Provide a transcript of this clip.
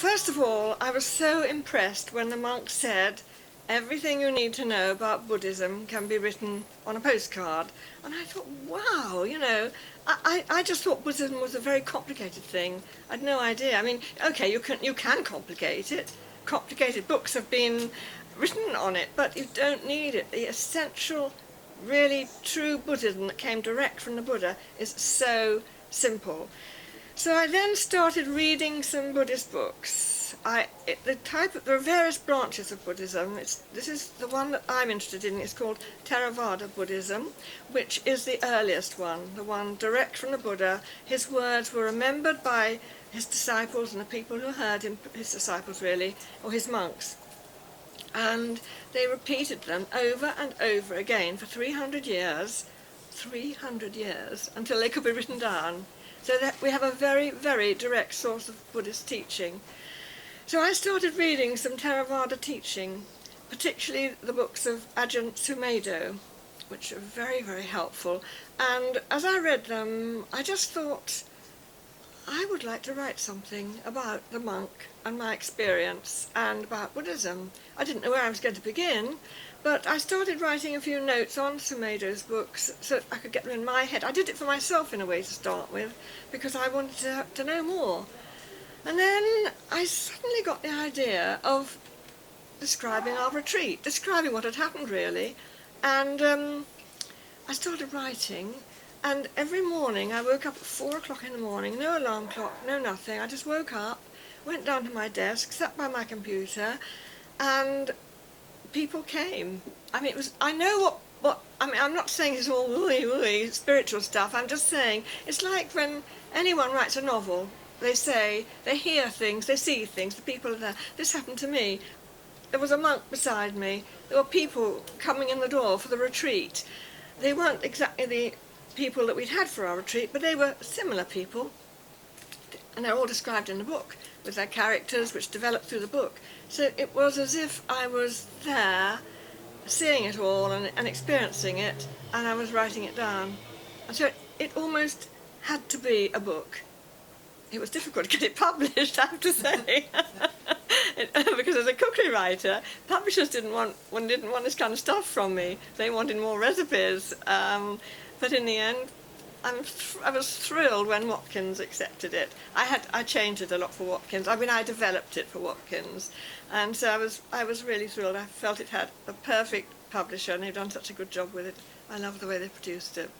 first of all, I was so impressed when the monk said, everything you need to know about Buddhism can be written on a postcard. And I thought, wow, you know, I just thought Buddhism was a very complicated thing. I had no idea. I mean, okay, you can complicate it. Complicated books have been written on it, but you don't need it. The essential, really true Buddhism that came direct from the Buddha is so simple. So I then started reading some Buddhist books. There are various branches of Buddhism. This is the one that I'm interested in. It's called Theravada Buddhism, which is the earliest one, the one direct from the Buddha. His words were remembered by his disciples and the people who heard him, his disciples really, or his monks. And they repeated them over and over again for 300 years, until they could be written down. So that we have a very, very direct source of Buddhist teaching. So I started reading some Theravada teaching, particularly the books of Ajahn Sumedho, which are very, very helpful. And as I read them, I just thought, I would like to write something about the monk and my experience and about Buddhism. I didn't know where I was going to begin, but I started writing a few notes on Sumedho's books so that I could get them in my head. I did it for myself in a way to start with, because I wanted to know more. And then I suddenly got the idea of describing our retreat, describing what had happened really. And I started writing, and every morning I woke up at 4 o'clock in the morning, no alarm clock, no nothing. I just woke up, went down to my desk, sat by my computer, and people came. I mean, I know I mean, I'm not saying it's all wooey spiritual stuff. I'm just saying it's like when anyone writes a novel. They say, they hear things, they see things, the people are there. This happened to me. There was a monk beside me. There were people coming in the door for the retreat. They weren't exactly the people that we'd had for our retreat, but they were similar people. And they're all described in the book, with their characters which developed through the book. So it was as if I was there, seeing it all and experiencing it, and I was writing it down. And so it almost had to be a book. It was difficult to get it published, I have to say, because as a cookery writer, publishers didn't want this kind of stuff from me. They wanted more recipes. But in the end, I was thrilled when Watkins accepted it. I changed it a lot for Watkins. I mean, I developed it for Watkins, and so I was really thrilled. I felt it had a perfect publisher, and they've done such a good job with it. I love the way they produced it.